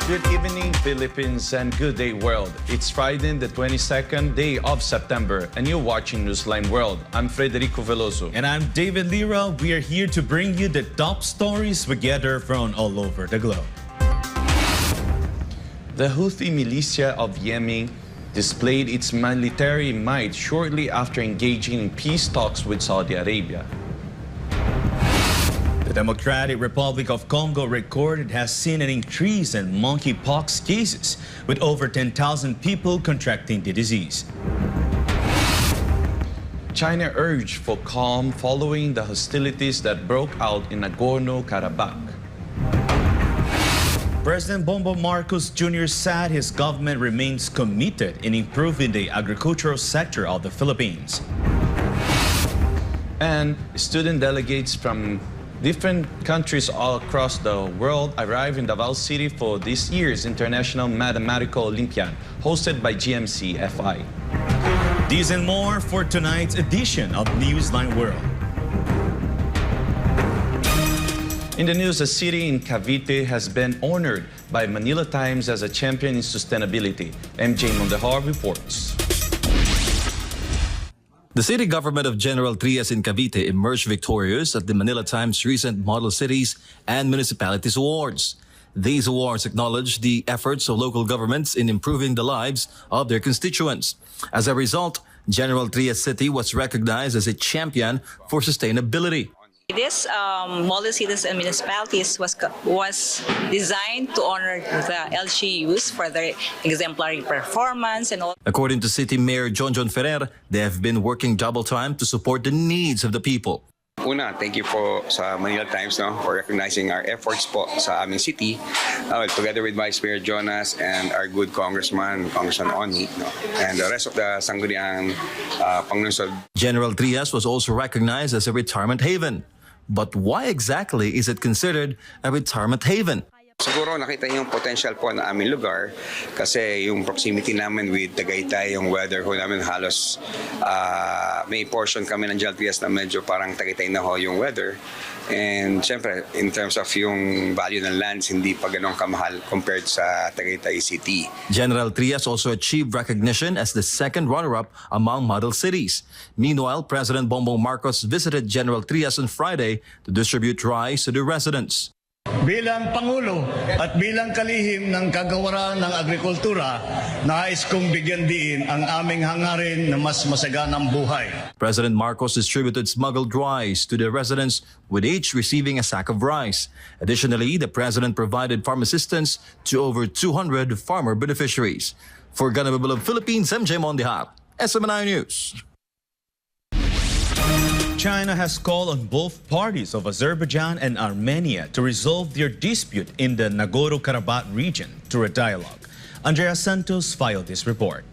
Good evening, Philippines, and good day, world. It's Friday, the 22nd day of September, and you're watching Newsline World. I'm Frederico Velloso. And I'm Deivid Lira. We are here to bring you the top stories we gather from all over the globe. The Houthi militia of Yemen displayed its military might shortly after engaging in peace talks with Saudi Arabia. The Democratic Republic of Congo recorded has seen an increase in monkeypox cases, with over 10,000 people contracting the disease. China urged for calm following the hostilities that broke out in Nagorno-Karabakh. President Bongbong Marcos Jr. said his government remains committed in improving the agricultural sector of the Philippines. And student delegates from different countries all across the world arrived in Davao City for this year's International Mathematical Olympiad, hosted by JMCFI. These and more for tonight's edition of Newsline World. In the news, a city in Cavite has been honored by Manila Times as a champion in sustainability. MJ Mondehar reports. The city government of General Trias in Cavite emerged victorious at the Manila Times recent Model Cities and Municipalities Awards. These awards acknowledge the efforts of local governments in improving the lives of their constituents. As a result, General Trias City was recognized as a champion for sustainability. This Model Cities and Municipalities was designed to honor the LGUs for their exemplary performance and all. According to City Mayor John Ferrer, they have been working double time to support the needs of the people. Una, thank you po sa Manila Times for recognizing our efforts po sa aming city, together with Vice Mayor Jonas and our good Congressman Oni, and the rest of the Sangguniang Panglungsod. General Trias was also recognized as a retirement haven. But why exactly is it considered a retirement haven? Siguro nakita yung potential po na aming lugar kasi yung proximity namin with Tagaytay, yung weather ho namin halos may portion kami ng General Trias na medyo parang Tagaytay na ho yung weather. And syempre, in terms of yung value ng lands, hindi pa ganun kamahal compared sa Tagaytay City. General Trias also achieved recognition as the second runner-up among model cities. Meanwhile, President Bongbong Marcos visited General Trias on Friday to distribute rice to the residents. Bilang Pangulo at bilang kalihim ng kagawaran ng agrikultura, nais kong bigyan diin ang aming hangarin na mas masaganang buhay. President Marcos distributed smuggled rice to the residents, with each receiving a sack of rice. Additionally, the President provided farm assistance to over 200 farmer beneficiaries. For Ganababal of Philippines, MJ Mondehar, SMNI News. China has called on both parties of Azerbaijan and Armenia to resolve their dispute in the Nagorno-Karabakh region through a dialogue. Andrea Santos filed this report.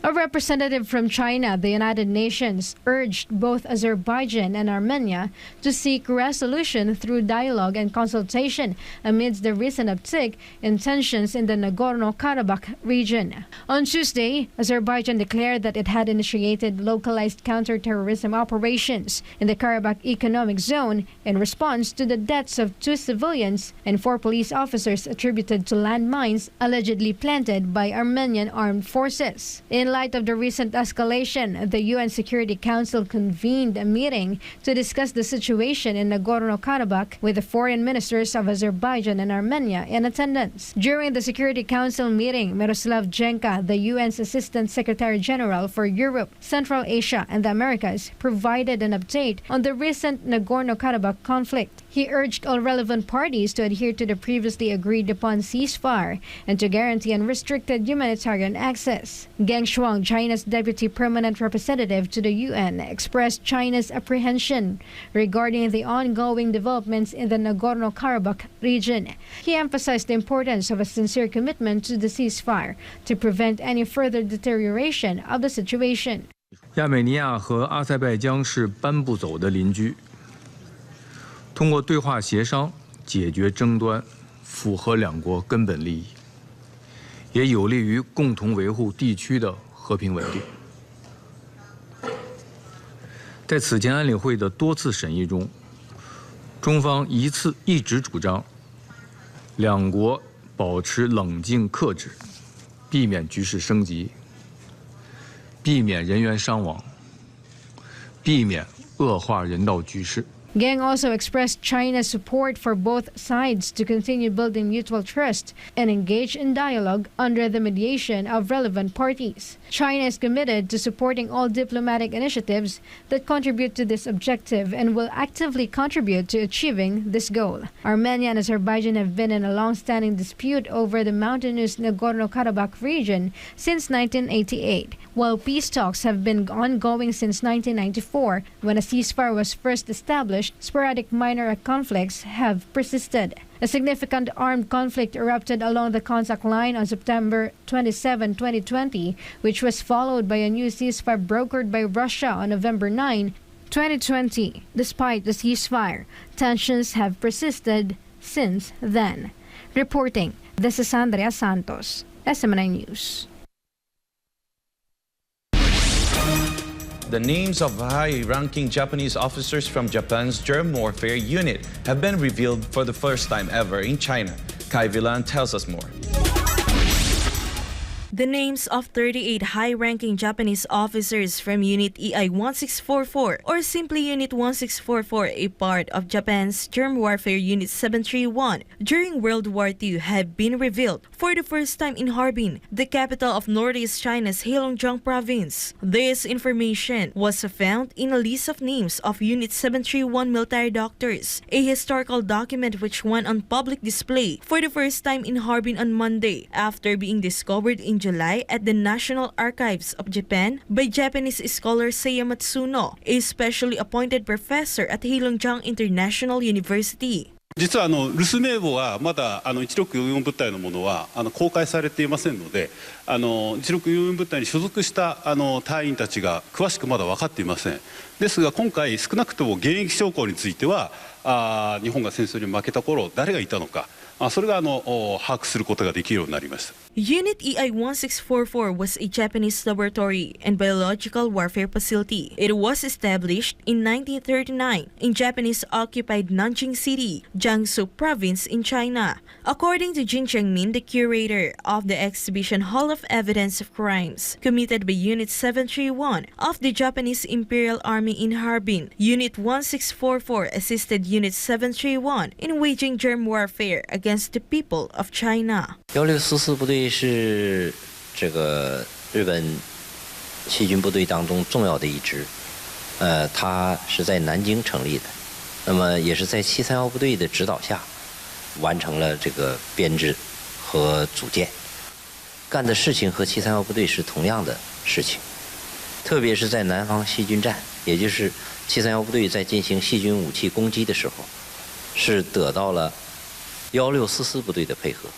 A representative from China, the United Nations, urged both Azerbaijan and Armenia to seek resolution through dialogue and consultation amidst the recent uptick in tensions in the Nagorno-Karabakh region. On Tuesday, Azerbaijan declared that it had initiated localized counter-terrorism operations in the Karabakh Economic Zone in response to the deaths of 2 civilians and 4 police officers attributed to landmines allegedly planted by Armenian armed forces. In light of the recent escalation, the UN Security Council convened a meeting to discuss the situation in Nagorno-Karabakh with the foreign ministers of Azerbaijan and Armenia in attendance. During the Security Council meeting, Miroslav Jenka, the UN's Assistant Secretary General for Europe, Central Asia, and the Americas, provided an update on the recent Nagorno-Karabakh conflict. He urged all relevant parties to adhere to the previously agreed upon ceasefire and to guarantee unrestricted humanitarian access. Geng Shuang, China's Deputy Permanent Representative to the UN, expressed China's apprehension regarding the ongoing developments in the Nagorno-Karabakh region. He emphasized the importance of a sincere commitment to the ceasefire to prevent any further deterioration of the situation. 亚美尼亚和阿塞拜疆是搬不走的邻居。通过对话协商解决争端，符合两国根本利益，也有利于共同维护地区的和平稳定。在此前安理会的多次审议中，中方一直主张，两国保持冷静克制，避免局势升级，避免人员伤亡，避免恶化人道局势。Gang also expressed China's support for both sides to continue building mutual trust and engage in dialogue under the mediation of relevant parties. China is committed to supporting all diplomatic initiatives that contribute to this objective and will actively contribute to achieving this goal. Armenia and Azerbaijan have been in a long-standing dispute over the mountainous Nagorno-Karabakh region since 1988, while peace talks have been ongoing since 1994, when a ceasefire was first established. Sporadic minor conflicts have persisted. A significant armed conflict erupted along the contact line on September 27, 2020, which was followed by a new ceasefire brokered by Russia on November 9, 2020. Despite the ceasefire, tensions have persisted since then. Reporting, this is Andrea Santos, SMNI News. The names of high-ranking Japanese officers from Japan's germ warfare unit have been revealed for the first time ever in China. Kai Villan tells us more. The names of 38 high-ranking Japanese officers from Unit EI-1644, or simply Unit 1644, a part of Japan's Germ Warfare Unit 731, during World War II have been revealed for the first time in Harbin, the capital of Northeast China's Heilongjiang province. This information was found in a list of names of Unit 731 military doctors, a historical document which went on public display for the first time in Harbin on Monday, after being discovered in July at the National Archives of Japan by Japanese scholar Seiya Matsuno, a specially appointed professor at Heilongjiang International University. 実は留守名簿はまだ1644部隊のものは公開されていませんので、1644部隊に所属した隊員たちが詳しくまだ分かっていません。ですが今回少なくとも現役将校については日本が戦争に負けた頃誰がいたのか、それが把握することができるようになりました。 Unit EI-1644 was a Japanese laboratory and biological warfare facility. It was established in 1939 in Japanese-occupied Nanjing City, Jiangsu Province in China. According to Jin Changmin, the curator of the exhibition Hall of Evidence of Crimes committed by Unit 731 of the Japanese Imperial Army in Harbin, Unit 1644 assisted Unit 731 in waging germ warfare against the people of China. 1644部队是这个日本细菌部队当中重要的一支，它是在南京成立的，那么也是在731部队的指导下完成了这个编制和组建，干的事情和731部队是同样的事情，特别是在南方细菌战，也就是731部队在进行细菌武器攻击的时候，是得到了1644部队的配合。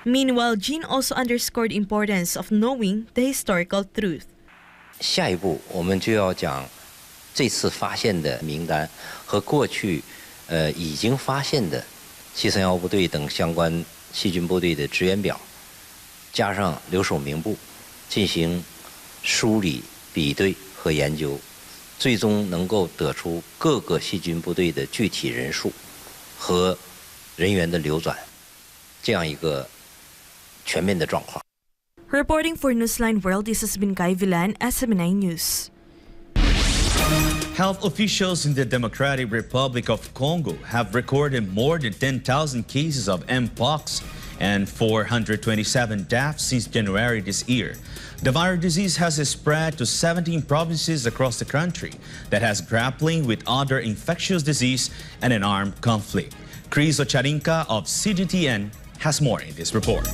Meanwhile, Jin also underscored the importance of knowing the historical truth. 下一步我们就要讲这次发现的名单和过去已经发现的731部队等相关细菌部队的职员表，加上留守名簿，进行梳理、比对和研究，最终能够得出各个细菌部队的具体人数和人员的流转，这样一个 全面的状况。 Reporting for Newsline World, this has been Kai Villan, SMNI News. Health officials in the Democratic Republic of Congo have recorded more than 10,000 cases of Mpox and 427 deaths since January this year. The viral disease has spread to 17 provinces across the country that has grappling with other infectious disease and an armed conflict. Chris Ocharinka of CGTN has more in this report.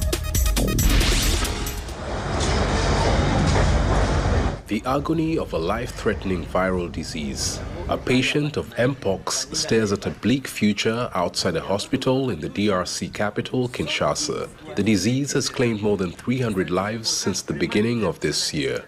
The agony of a life-threatening viral disease. A patient of Mpox stares at a bleak future outside a hospital in the DRC capital, Kinshasa. The disease has claimed more than 300 lives since the beginning of this year.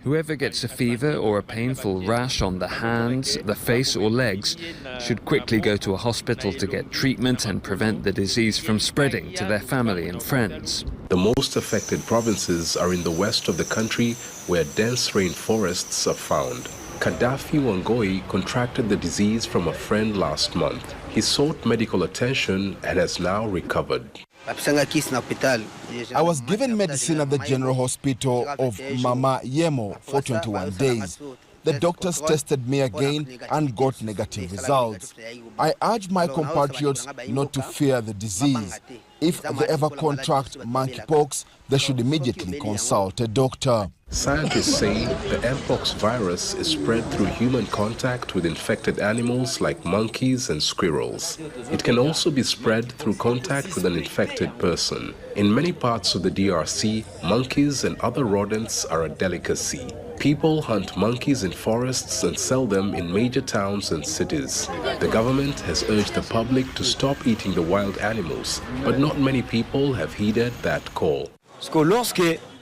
Whoever gets a fever or a painful rash on the hands, the face or legs should quickly go to a hospital to get treatment and prevent the disease from spreading to their family and friends. The most affected provinces are in the west of the country, where dense rainforests are found. Gaddafi Wangoi contracted the disease from a friend last month. He sought medical attention and has now recovered. I was given medicine at the General Hospital of Mama Yemo for 21 days. The doctors tested me again and got negative results. I urge my compatriots not to fear the disease. If they ever contract monkeypox, they should immediately consult a doctor. Scientists say the Mpox virus is spread through human contact with infected animals like monkeys and squirrels. It can also be spread through contact with an infected person. In many parts of the DRC, monkeys and other rodents are a delicacy. People hunt monkeys in forests and sell them in major towns and cities. The government has urged the public to stop eating the wild animals, but not many people have heeded that call.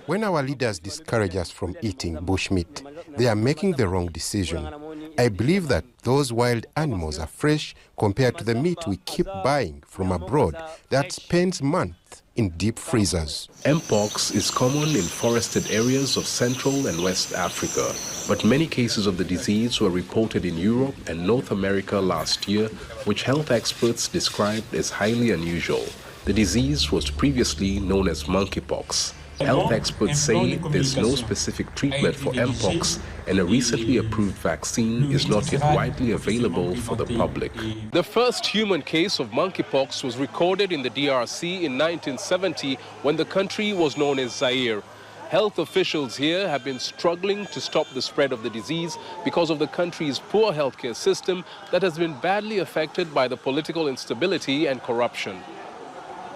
When our leaders discourage us from eating bushmeat, they are making the wrong decision. I believe that those wild animals are fresh compared to the meat we keep buying from abroad that spends months in deep freezers. Mpox is common in forested areas of Central and West Africa, but many cases of the disease were reported in Europe and North America last year, which health experts described as highly unusual. The disease was previously known as monkeypox. Health experts say there's no specific treatment for Mpox, and a recently approved vaccine is not yet widely available for the public. The first human case of monkeypox was recorded in the DRC in 1970 when the country was known as Zaire. Health officials here have been struggling to stop the spread of the disease because of the country's poor healthcare system that has been badly affected by the political instability and corruption.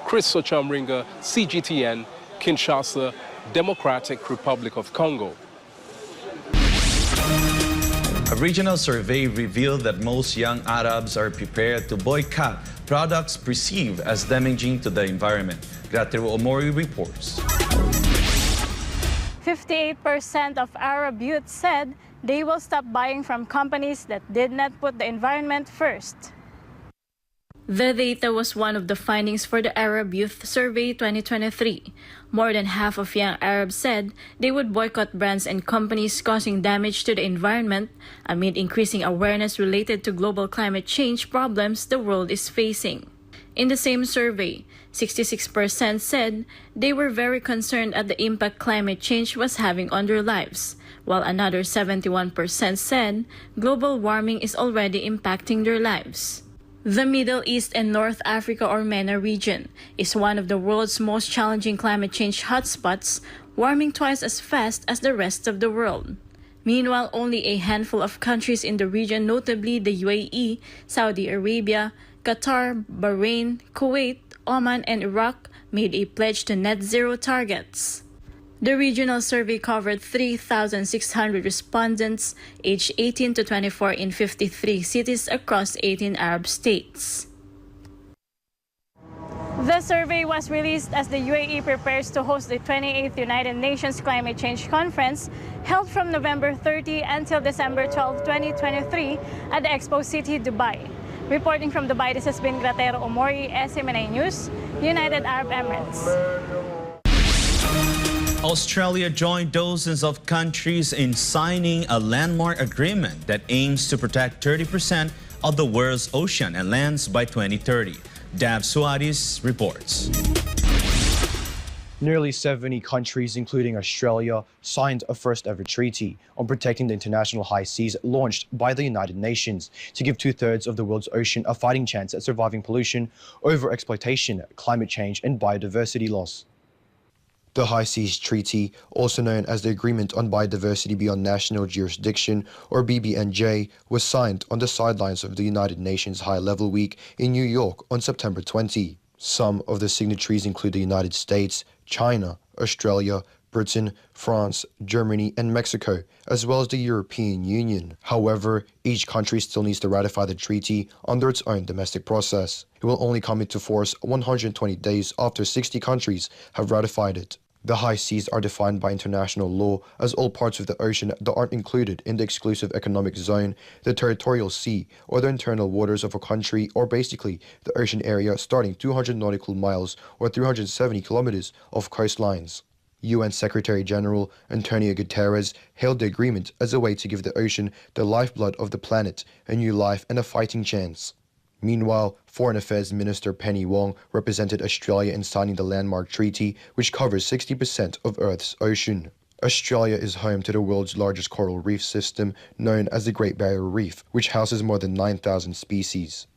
Chris Ochamringa, CGTN, Kinshasa, Democratic Republic of Congo. A regional survey revealed that most young Arabs are prepared to boycott products perceived as damaging to the environment. Gratero Omori reports. 58% of Arab youth said they will stop buying from companies that did not put the environment first. The data was one of the findings for the Arab Youth Survey 2023. More than half of young Arabs said they would boycott brands and companies causing damage to the environment amid increasing awareness related to global climate change problems the world is facing. In the same survey, 66% said they were very concerned at the impact climate change was having on their lives, while another 71% said global warming is already impacting their lives. The Middle East and North Africa or MENA region is one of the world's most challenging climate change hotspots, warming twice as fast as the rest of the world. Meanwhile, only a handful of countries in the region, notably the UAE, Saudi Arabia, Qatar, Bahrain, Kuwait, Oman, and Iraq, made a pledge to net zero targets. The regional survey covered 3,600 respondents aged 18 to 24 in 53 cities across 18 Arab states. The survey was released as the UAE prepares to host the 28th United Nations Climate Change Conference held from November 30 until December 12, 2023 at the Expo City, Dubai. Reporting from Dubai, this has been Gratero Omori, SMNI News, United Arab Emirates. Australia joined dozens of countries in signing a landmark agreement that aims to protect 30% of the world's ocean and lands by 2030. Dav Suarez reports. Nearly 70 countries, including Australia, signed a first-ever treaty on protecting the international high seas launched by the United Nations to give two-thirds of the world's ocean a fighting chance at surviving pollution, overexploitation, climate change, and biodiversity loss. The High Seas Treaty, also known as the Agreement on Biodiversity Beyond National Jurisdiction, or BBNJ, was signed on the sidelines of the United Nations High-Level Week in New York on September 20. Some of the signatories include the United States, China, Australia, Britain, France, Germany, and Mexico, as well as the European Union. However, each country still needs to ratify the treaty under its own domestic process. It will only come into force 120 days after 60 countries have ratified it. The high seas are defined by international law as all parts of the ocean that aren't included in the exclusive economic zone, the territorial sea, or the internal waters of a country, or basically the ocean area starting 200 nautical miles or 370 kilometers of coastlines. UN Secretary General Antonio Guterres hailed the agreement as a way to give the ocean, the lifeblood of the planet, a new life and a fighting chance. Meanwhile, Foreign Affairs Minister Penny Wong represented Australia in signing the landmark treaty, which covers 60% of Earth's ocean. Australia is home to the world's largest coral reef system, known as the Great Barrier Reef, which houses more than 9,000 species.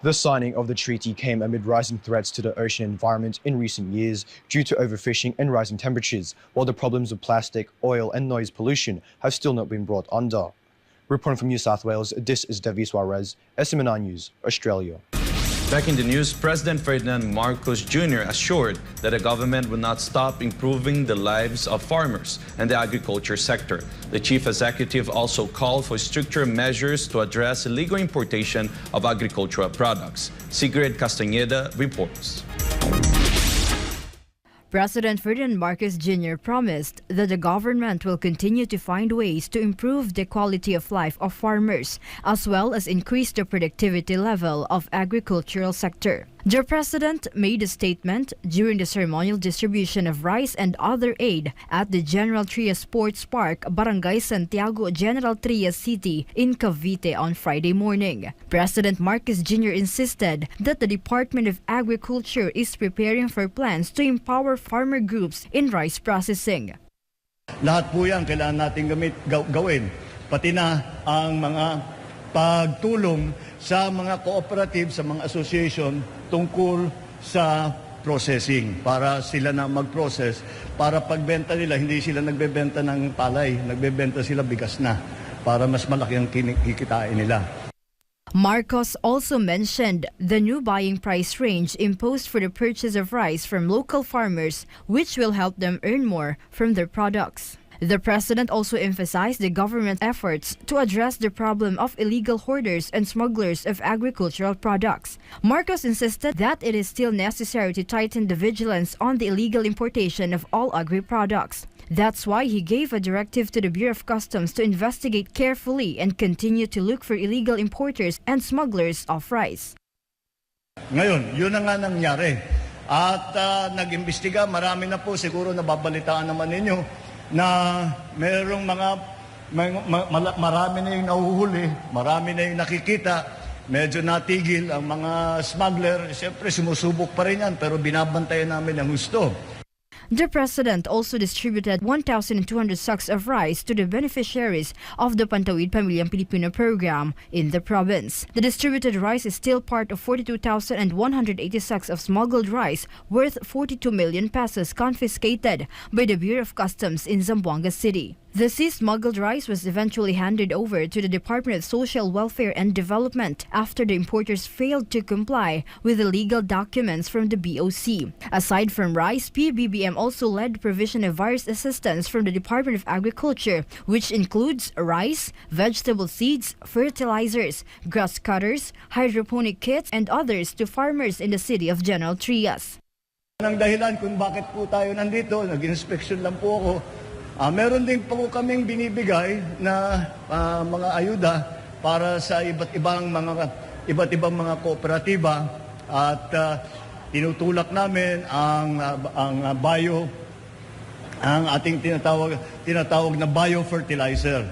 The signing of the treaty came amid rising threats to the ocean environment in recent years due to overfishing and rising temperatures, while the problems of plastic, oil and noise pollution have still not been brought under. Reporting from New South Wales, this is David Suarez, SMNI News, Australia. Back in the news, President Ferdinand Marcos Jr. assured that the government will not stop improving the lives of farmers and the agriculture sector. The chief executive also called for stricter measures to address illegal importation of agricultural products. Sigrid Castañeda reports. President Ferdinand Marcos Jr. promised that the government will continue to find ways to improve the quality of life of farmers, as well as increase the productivity level of agricultural sector. The president made a statement during the ceremonial distribution of rice and other aid at the General Trias Sports Park, Barangay Santiago, General Trias City in Cavite on Friday morning. President Marcos Jr. insisted that the Department of Agriculture is preparing for plans to empower farmer groups in rice processing. Lahat po yan kailangan natin gawin, pati na ang mga pagtulong sa mga cooperative, sa mga association tungkol sa processing para sila na mag-process, para pagbenta nila hindi sila nagbebenta ng palay, nagbebenta sila bigas na para mas malaki ang kikitain nila. Marcos also mentioned the new buying price range imposed for the purchase of rice from local farmers, which will help them earn more from their products. The president also emphasized the government's efforts to address the problem of illegal hoarders and smugglers of agricultural products. Marcos insisted that it is still necessary to tighten the vigilance on the illegal importation of all agri products. That's why he gave a directive to the Bureau of Customs to investigate carefully and continue to look for illegal importers and smugglers of rice. Ngayon, yun na nga nangyari. At nag-imbestiga, marami na po siguro nababalitaan naman ninyo na mayroong marami na yung nahuhuli, marami na yung nakikita, medyo natigil ang mga smuggler. Siyempre, sumusubok pa rin yan, pero binabantayan namin ang gusto. The president also distributed 1,200 sacks of rice to the beneficiaries of the Pantawid Pamilyang Pilipino program in the province. The distributed rice is still part of 42,180 sacks of smuggled rice worth 42 million pesos confiscated by the Bureau of Customs in Zamboanga City. The seized smuggled rice was eventually handed over to the Department of Social Welfare and Development after the importers failed to comply with the legal documents from the BOC. Aside from rice, PBBM also led the provision of various assistance from the Department of Agriculture, which includes rice, vegetable seeds, fertilizers, grass cutters, hydroponic kits, and others to farmers in the city of General Trias. Ang dahilan kung bakit po tayo nandito, nag-inspection lang po ako. Meron din po kaming binibigay na mga ayuda para sa iba't ibang mga kooperatiba at tinutulak namin ang ating tinatawag na biofertilizer.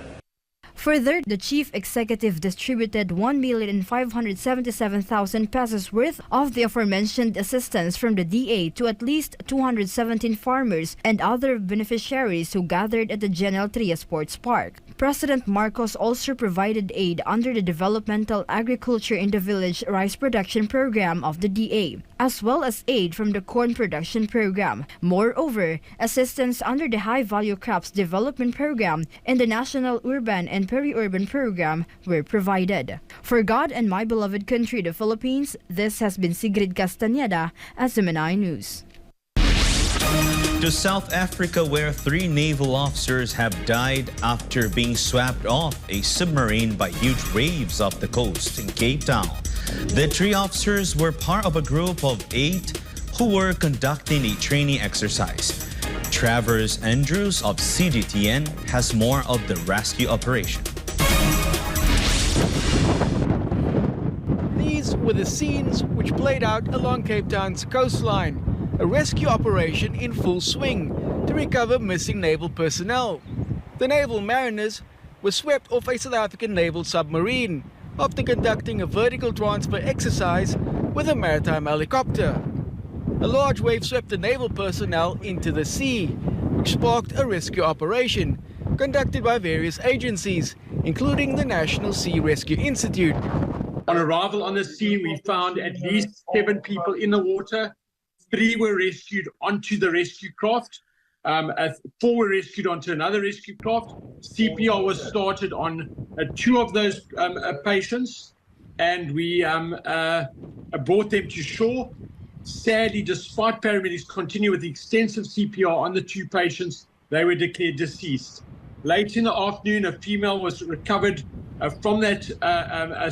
Further, the chief executive distributed 1,577,000 pesos worth of the aforementioned assistance from the DA to at least 217 farmers and other beneficiaries who gathered at the General Trias Sports Park. President Marcos also provided aid under the Developmental Agriculture in the Village Rice Production Program of the DA, as well as aid from the Corn Production Program. Moreover, assistance under the High Value Crops Development Program and the National Urban and Peri-Urban Program were provided. For God and my beloved country, the Philippines, this has been Sigrid Castañeda, SMNI News. To South Africa, where 3 naval officers have died after being swept off a submarine by huge waves off the coast in Cape Town. The 3 officers were part of a group of 8 who were conducting a training exercise. Travers Andrews of CGTN has more of the rescue operation. These were the scenes which played out along Cape Town's coastline. a rescue operation in full swing to recover missing naval personnel. The naval mariners were swept off a South African naval submarine after conducting a vertical transfer exercise with a maritime helicopter. A large wave swept the naval personnel into the sea, which sparked a rescue operation conducted by various agencies, including the National Sea Rescue Institute. On arrival on the scene, we found at least 7 people in the water. 3 were rescued onto the rescue craft. 4 were rescued onto another rescue craft. CPR was started on 2 of those patients, and we brought them to shore. Sadly, despite paramedics continue with extensive CPR on the 2 patients, they were declared deceased. Late in the afternoon, a female was recovered from that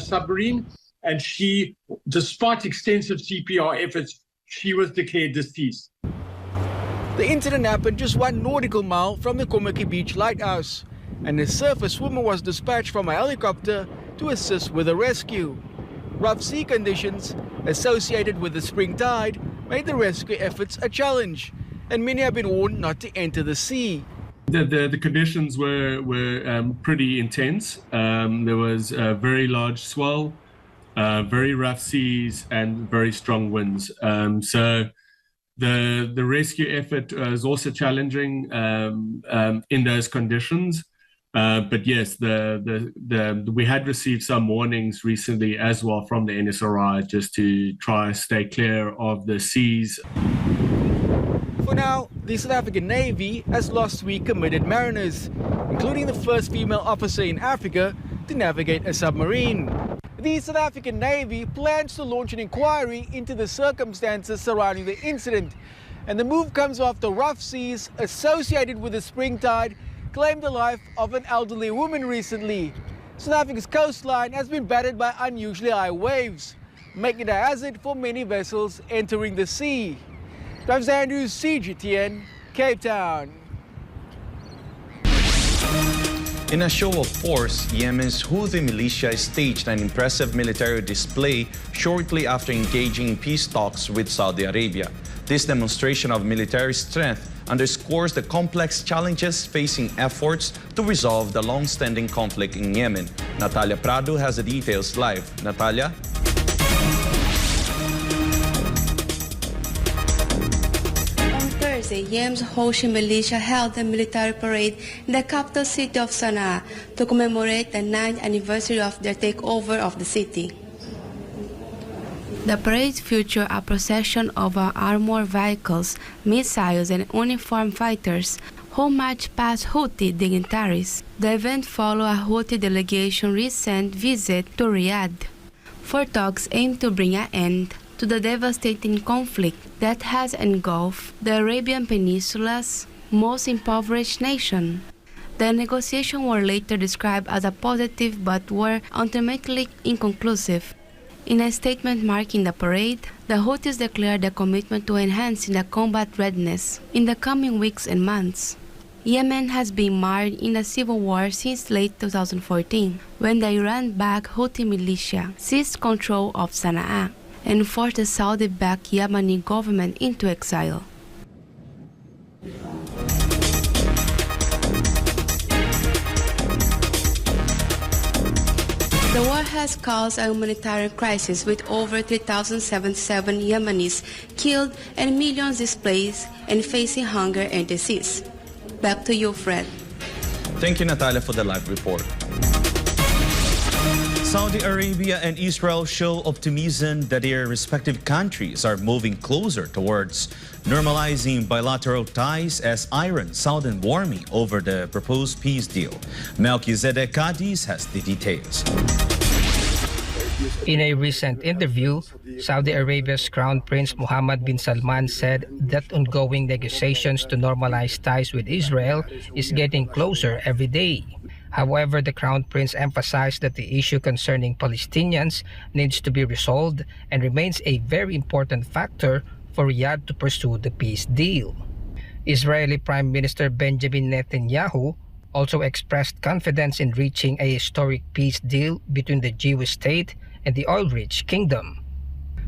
submarine, and she, despite extensive CPR efforts, she was declared deceased. The incident happened just 1 nautical mile from the Komaki Beach lighthouse, and a surface swimmer was dispatched from a helicopter to assist with the rescue. Rough sea conditions associated with the spring tide made the rescue efforts a challenge, and many have been warned not to enter the sea. The conditions were pretty intense. There was a very large swell, very rough seas, and very strong winds. So the rescue effort is also challenging in those conditions. But yes, we had received some warnings recently as well from the NSRI just to try and stay clear of the seas. For now, the South African Navy has lost 3 committed mariners, including the first female officer in Africa to navigate a submarine. The South African Navy plans to launch an inquiry into the circumstances surrounding the incident, and the move comes after rough seas associated with the spring tide claimed the life of an elderly woman recently. South Africa's coastline has been battered by unusually high waves, making it a hazard for many vessels entering the sea. Travis Andrews, CGTN, Cape Town. In a show of force, Yemen's Houthi militia staged an impressive military display shortly after engaging in peace talks with Saudi Arabia. This demonstration of military strength underscores the complex challenges facing efforts to resolve the long-standing conflict in Yemen. Natalia Prado has the details live. Natalia? Yemen's Houthi militia held a military parade in the capital city of Sana'a to commemorate the 9th anniversary of their takeover of the city. The parade featured a procession of armored vehicles, missiles, and uniformed fighters who marched past Houthi dignitaries. The event followed a Houthi delegation's recent visit to Riyadh, for talks aimed to bring an end to the devastating conflict that has engulfed the Arabian Peninsula's most impoverished nation. The negotiations were later described as a positive but were ultimately inconclusive. In a statement marking the parade, the Houthis declared their commitment to enhancing the combat readiness in the coming weeks and months. Yemen has been mired in a civil war since late 2014, when the Iran-backed Houthi militia seized control of Sana'a and forced the Saudi-backed Yemeni government into exile. The war has caused a humanitarian crisis with over 3,077 Yemenis killed and millions displaced and facing hunger and disease. Back to you, Fred. Thank you, Natalia, for the live report. Saudi Arabia and Israel show optimism that their respective countries are moving closer towards normalizing bilateral ties as Iran sounded warming over the proposed peace deal. Melchizedek Cadiz has the details. In a recent interview, Saudi Arabia's Crown Prince Mohammed bin Salman said that ongoing negotiations to normalize ties with Israel is getting closer every day. However, the Crown Prince emphasized that the issue concerning Palestinians needs to be resolved and remains a very important factor for Riyadh to pursue the peace deal. Israeli Prime Minister Benjamin Netanyahu also expressed confidence in reaching a historic peace deal between the Jewish state and the oil-rich kingdom.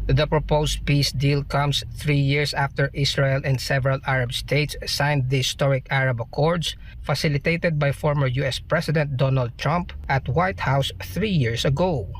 The proposed peace deal comes 3 years after Israel and several Arab states signed the historic Arab Accords, facilitated by former U.S. President Donald Trump at White House 3 years ago.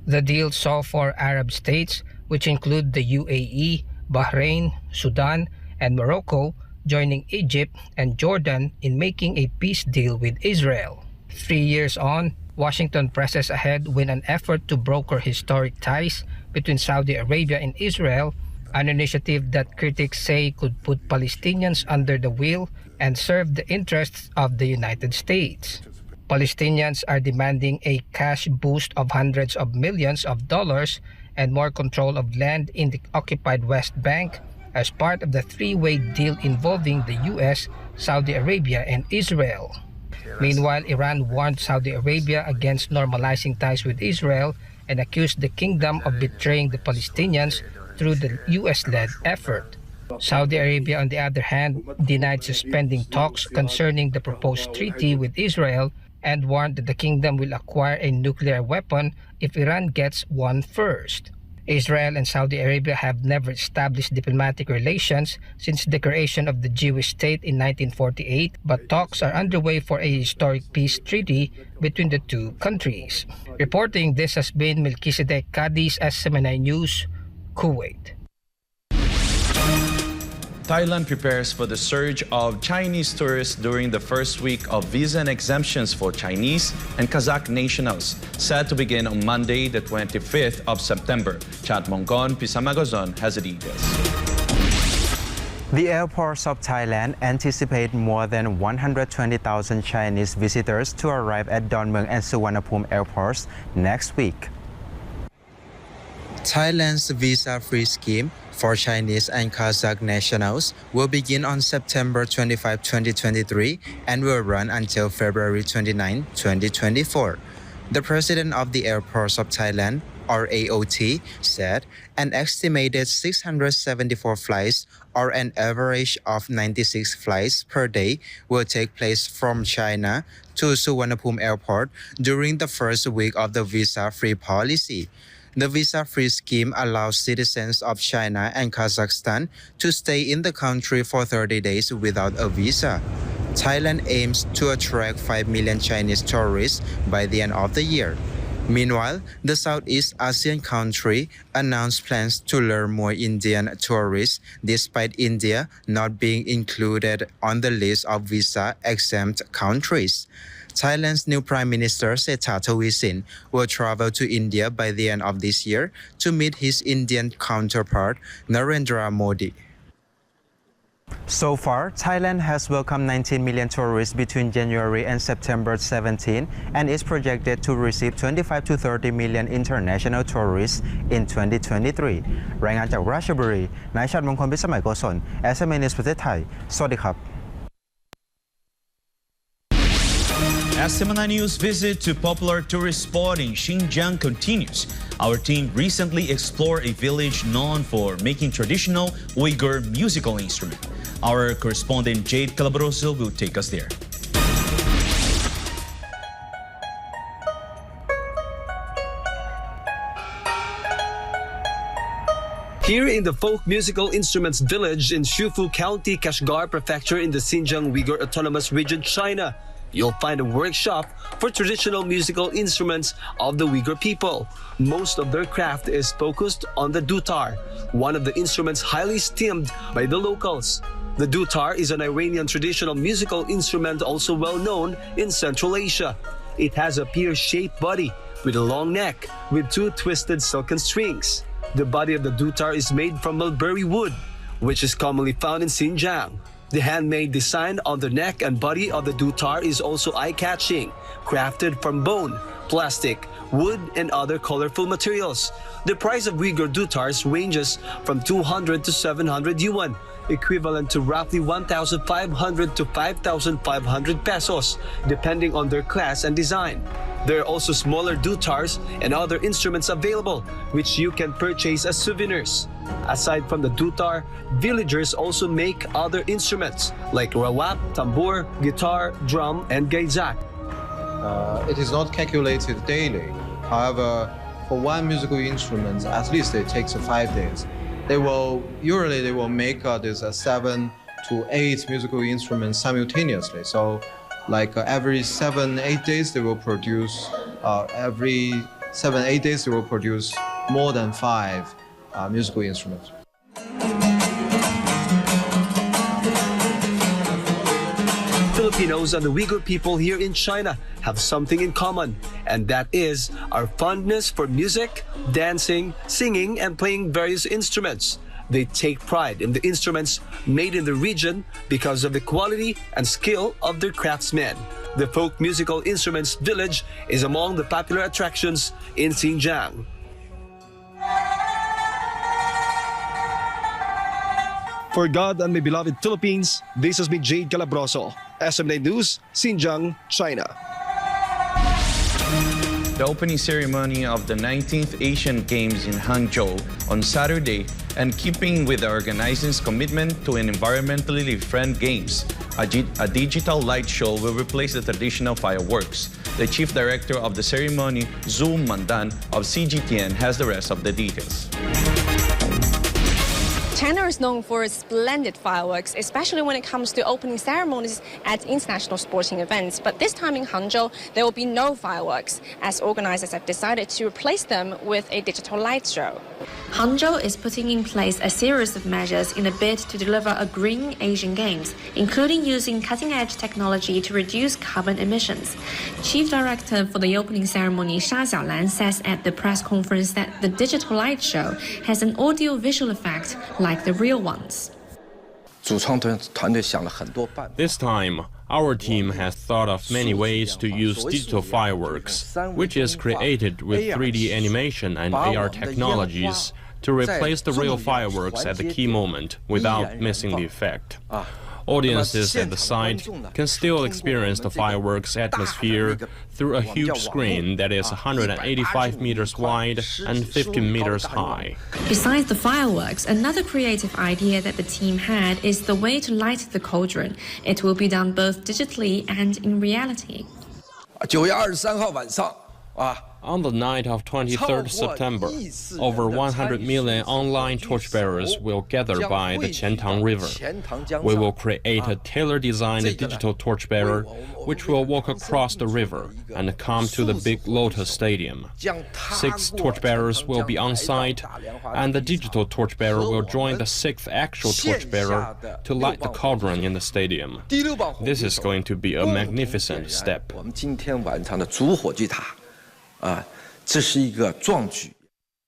The deal saw 4 Arab states, which include the UAE, Bahrain, Sudan, and Morocco, joining Egypt and Jordan in making a peace deal with Israel. 3 years on, Washington presses ahead with an effort to broker historic ties between Saudi Arabia and Israel, an initiative that critics say could put Palestinians under the wheel and serve the interests of the United States. Palestinians are demanding a cash boost of hundreds of millions of dollars and more control of land in the occupied West Bank as part of the three-way deal involving the U.S., Saudi Arabia, and Israel. Meanwhile, Iran warned Saudi Arabia against normalizing ties with Israel and accused the kingdom of betraying the Palestinians through the U.S.-led effort. Saudi Arabia, on the other hand, denied suspending talks concerning the proposed treaty with Israel and warned that the kingdom will acquire a nuclear weapon if Iran gets one first. Israel and Saudi Arabia have never established diplomatic relations since the creation of the Jewish state in 1948, but talks are underway for a historic peace treaty between the two countries. Reporting this has been Melchizedek Cadiz, SMNI News, Kuwait. Thailand prepares for the surge of Chinese tourists during the first week of visa and exemptions for Chinese and Kazakh nationals, set to begin on Monday, the 25th of September. Chat Monggon Pisamagozon has the details. The airports of Thailand anticipate more than 120,000 Chinese visitors to arrive at Dongmyeong and Suvarnabhumi airports next week. Thailand's visa-free scheme for Chinese and Kazakh nationals will begin on September 25, 2023 and will run until February 29, 2024. The president of the Airports of Thailand, RAOT, said an estimated 674 flights or an average of 96 flights per day will take place from China to Suvarnabhumi Airport during the first week of the visa-free policy. The visa-free scheme allows citizens of China and Kazakhstan to stay in the country for 30 days without a visa. Thailand aims to attract 5 million Chinese tourists by the end of the year. Meanwhile, the Southeast Asian country announced plans to lure more Indian tourists despite India not being included on the list of visa-exempt countries. Thailand's new Prime Minister Sethar Thavisin will travel to India by the end of this year to meet his Indian counterpart Narendra Modi. So far, Thailand has welcomed 19 million tourists between January and September 17 and is projected to receive 25 to 30 million international tourists in 2023. รายงานจากราชบุรี นายชัดมงคล พิสมัยโกศล SMNI News ประเทศไทย สวัสดีครับ SMNI News visit to popular tourist spot in Xinjiang continues. Our team recently explored a village known for making traditional Uyghur musical instrument. Our correspondent Jade Calabroso will take us there. Here in the folk musical instruments village in Shufu County, Kashgar Prefecture in the Xinjiang Uyghur Autonomous Region, China, you'll find a workshop for traditional musical instruments of the Uyghur people. Most of their craft is focused on the dutar, one of the instruments highly esteemed by the locals. The dutar is an Iranian traditional musical instrument also well known in Central Asia. It has a pear-shaped body with a long neck with 2 twisted silken strings. The body of the dutar is made from mulberry wood, which is commonly found in Xinjiang. The handmade design on the neck and body of the dutar is also eye-catching, crafted from bone, plastic, wood, and other colorful materials. The price of Uyghur dutars ranges from 200 to 700 yuan, equivalent to roughly 1,500 to 5,500 pesos, depending on their class and design. There are also smaller dutars and other instruments available, which you can purchase as souvenirs. Aside from the dutar, villagers also make other instruments like rawap, tambur, guitar, drum, and gaizak. It is not calculated daily. However, for one musical instrument, at least it takes 5 days. They will make this 7 to 8 musical instruments simultaneously. So, like every 7-8 days, they will produce. Every 7-8 days, they will produce more than 5 musical instruments. Filipinos and the Uyghur people here in China have something in common, and that is our fondness for music, dancing, singing, and playing various instruments. They take pride in the instruments made in the region because of the quality and skill of their craftsmen. The folk musical instruments village is among the popular attractions in Xinjiang. For God and my beloved Philippines, this has been Jade Calabroso, SMNI News, Xinjiang, China. The opening ceremony of the 19th Asian Games in Hangzhou on Saturday, and keeping with the organizing's commitment to an environmentally friendly games, a digital light show will replace the traditional fireworks. The chief director of the ceremony, Zhu Mandan of CGTN, has the rest of the details. China is known for splendid fireworks, especially when it comes to opening ceremonies at international sporting events. But this time in Hangzhou, there will be no fireworks, as organizers have decided to replace them with a digital light show. Hangzhou is putting in place a series of measures in a bid to deliver a green Asian Games, including using cutting-edge technology to reduce carbon emissions. Chief Director for the opening ceremony, Sha Xiaolan, says at the press conference that the digital light show has an audio-visual effect like the real ones. This time, our team has thought of many ways to use digital fireworks, which is created with 3D animation and AR technologies, to replace the real fireworks at the key moment without missing the effect. Audiences at the site can still experience the fireworks atmosphere through a huge screen that is 185 meters wide and 15 meters high. Besides the fireworks, another creative idea that the team had is the way to light the cauldron. It will be done both digitally and in reality. On the night of 23rd September, over 100 million online torchbearers will gather by the Qiantang River. We will create a tailor-designed digital torchbearer which will walk across the river and come to the Big Lotus Stadium. 6 torchbearers will be on site, and the digital torchbearer will join the 6th actual torchbearer to light the cauldron in the stadium. This is going to be a magnificent step.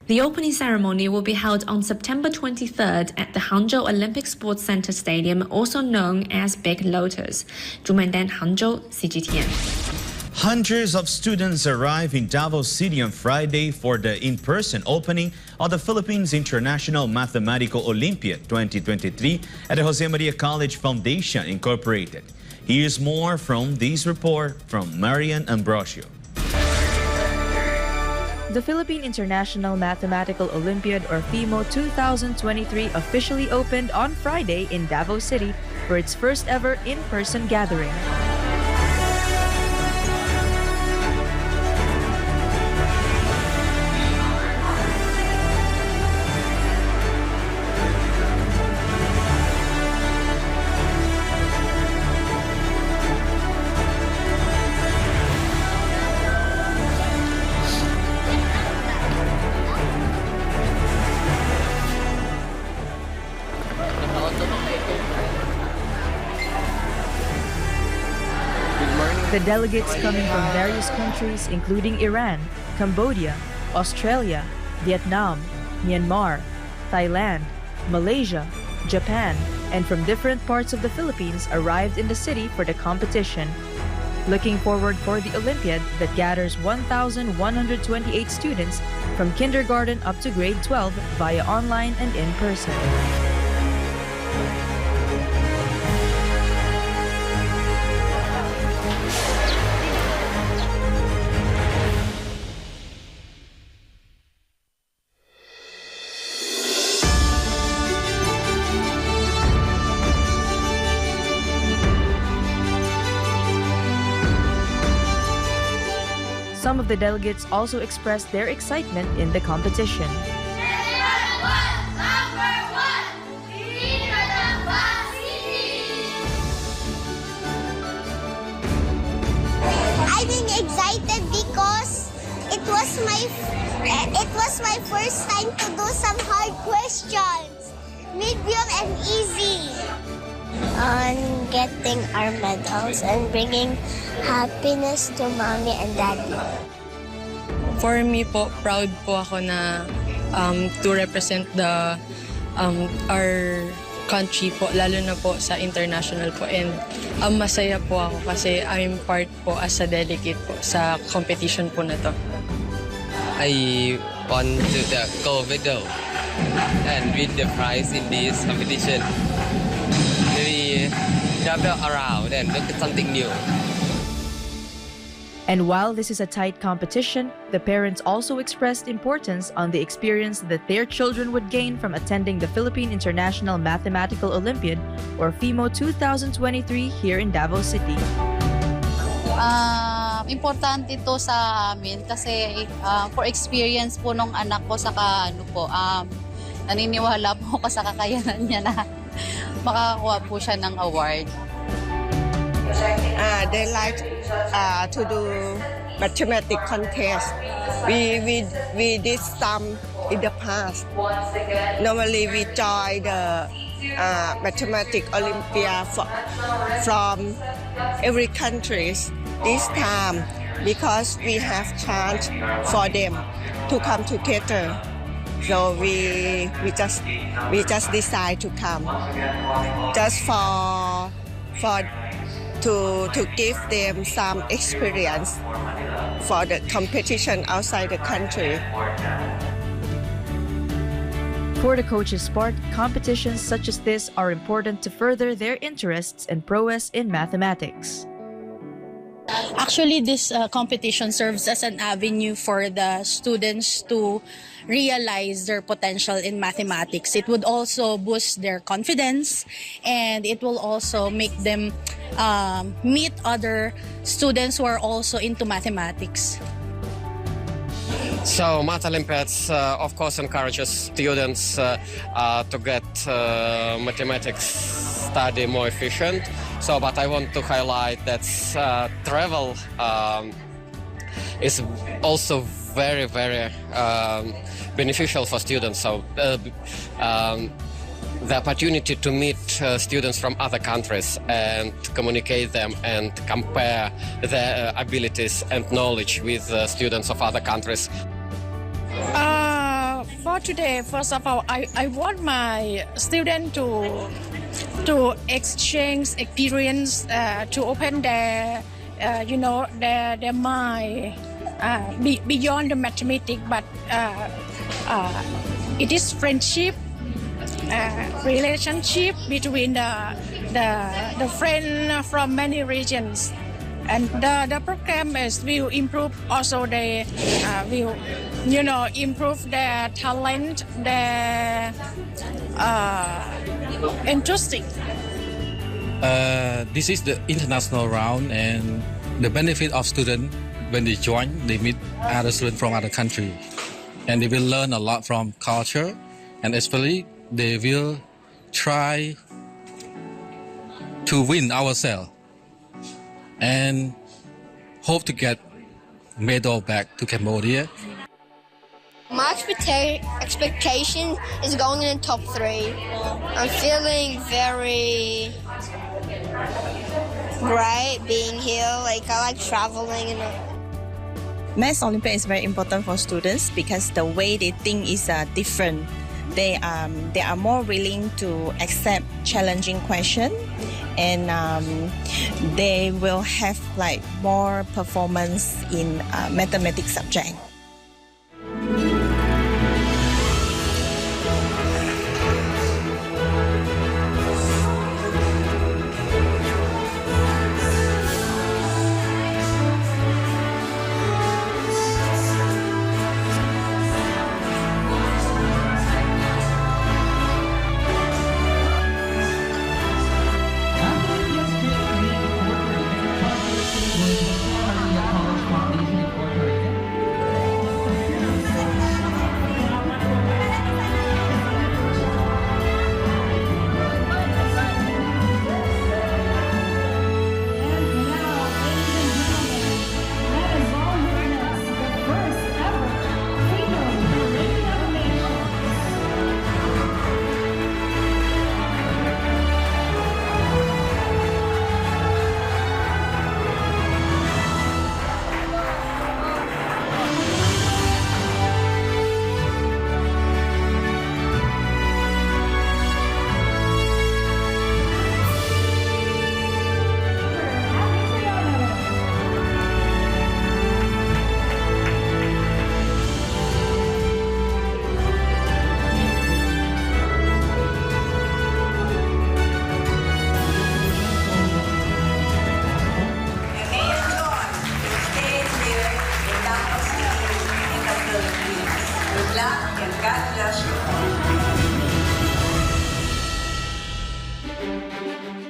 The opening ceremony will be held on September 23rd at the Hangzhou Olympic Sports Center Stadium, also known as Big Lotus. Zhu Mandan, Hangzhou, CGTN. Hundreds of students arrived in Davao City on Friday for the in-person opening of the Philippines International Mathematical Olympiad 2023 at the Jose Maria College Foundation Incorporated. Here's more from this report from Marian Ambrosio. The Philippine International Mathematical Olympiad, or FIMO 2023, officially opened on Friday in Davao City for its first ever in-person gathering. The delegates coming from various countries including Iran, Cambodia, Australia, Vietnam, Myanmar, Thailand, Malaysia, Japan, and from different parts of the Philippines arrived in the city for the competition. Looking forward for the Olympiad that gathers 1,128 students from kindergarten up to grade 12 via online and in person. Some of the delegates also expressed their excitement in the competition. I'm excited because it was my first time to do some hard questions, medium and easy. On getting our medals and bringing happiness to mommy and daddy. For me po, proud po ako na to represent the our country po, lalo na po sa international po, and masaya po ako kasi I'm part po as a delegate po sa competition po na to. I want to the gold medal and win the prize in this competition. Maybe travel around and look at something new. And while this is a tight competition, the parents also expressed importance on the experience that their children would gain from attending the Philippine International Mathematical Olympiad, or FIMO 2023, here in Davao City. Importante ito sa amin kasi for experience po nung anak ko, saka naniniwala po ako sa kakayanan niya na makakuha po siya ng award. They like to do mathematics contest. We did some in the past. Normally we join the Mathematical Olympiad from every country. This time, because we have chance for them to come together, so we just decide to come, just to give them some experience for the competition outside the country. For the coaches' part, competitions such as this are important to further their interests and prowess in mathematics. Actually, this competition serves as an avenue for the students to realize their potential in mathematics. It would also boost their confidence, and it will also make them meet other students who are also into mathematics. So Math Olympiads, of course, encourages students to get mathematics study more efficient. So, but I want to highlight that travel is also very, very beneficial for students. So, the opportunity to meet students from other countries and communicate them and compare their abilities and knowledge with students of other countries. For today, first of all, I want my students to exchange experience, to open their their mind beyond the mathematics, but it is friendship, relationship between the friend from many regions, and the program will improve also will improve their talent, their interesting. This is the international round, and the benefit of students when they join, they meet other students from other countries, and they will learn a lot from culture, and especially they will try to win ourselves and hope to get medal back to Cambodia. My expectation is going in the top 3. I'm feeling very great being here. Like, I like traveling. Math Olympiad is very important for students because the way they think is different. They are more willing to accept challenging questions, and they will have like more performance in mathematics subject.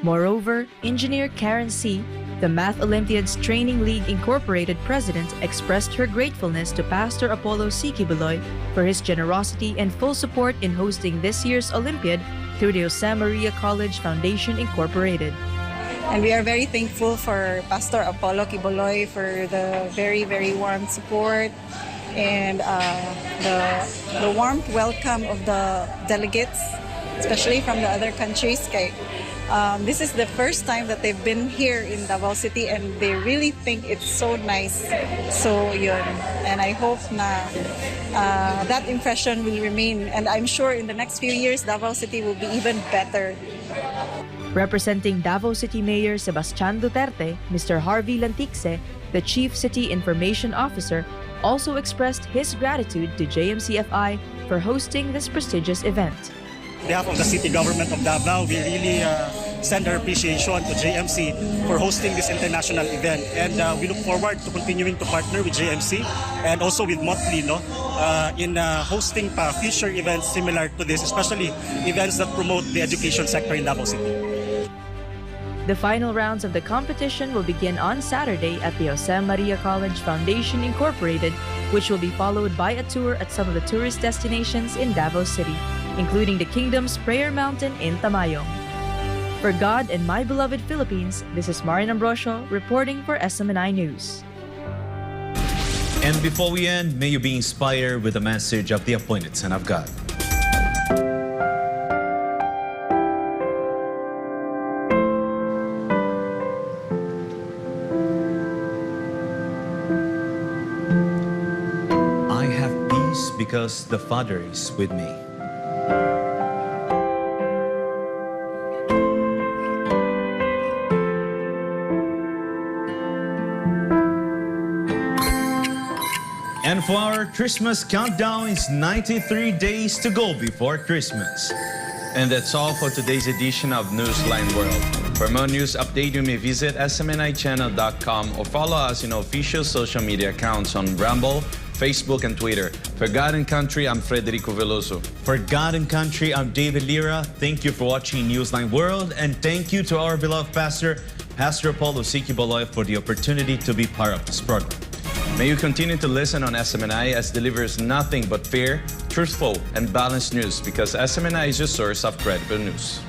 Moreover, engineer Karen C., the Math Olympiad's Training League Incorporated president, expressed her gratefulness to Pastor Apollo C. Kibuloy for his generosity and full support in hosting this year's Olympiad through the Josemaria College Foundation Incorporated. And we are very thankful for Pastor Apollo Kibuloy for the very, very warm support and the warm welcome of the delegates, especially from the other countries. This is the first time that they've been here in Davao City and they really think it's so nice. So yun. And I hope na that impression will remain. And I'm sure in the next few years, Davao City will be even better. Representing Davao City Mayor Sebastian Duterte, Mr. Harvey Lanticse, the Chief City Information Officer, also expressed his gratitude to JMCFI for hosting this prestigious event. On behalf of the city government of Davao, we really send our appreciation to JMC for hosting this international event. And we look forward to continuing to partner with JMC and also with Motley in hosting future events similar to this, especially events that promote the education sector in Davao City. The final rounds of the competition will begin on Saturday at the Josemaria College Foundation Incorporated, which will be followed by a tour at some of the tourist destinations in Davao City, including the Kingdom's Prayer Mountain in Tamayong. For God and My Beloved Philippines, this is Marin Ambrosio reporting for SMNI News. And before we end, may you be inspired with the message of the appointed Son of God. I have peace because the Father is with me. And for our Christmas countdown, it's 93 days to go before Christmas. And that's all for today's edition of Newsline World. For more news update, you may visit smnichannel.com or follow us in official social media accounts on Rumble, Facebook, and Twitter. For God and Country, I'm Frederico Velloso. For God and Country, I'm Deivid Lira. Thank you for watching Newsline World, and thank you to our beloved pastor, Pastor Apollo C. Kibuloy, for the opportunity to be part of this program. May you continue to listen on SMNI as delivers nothing but fair, truthful, and balanced news because SMNI is your source of credible news.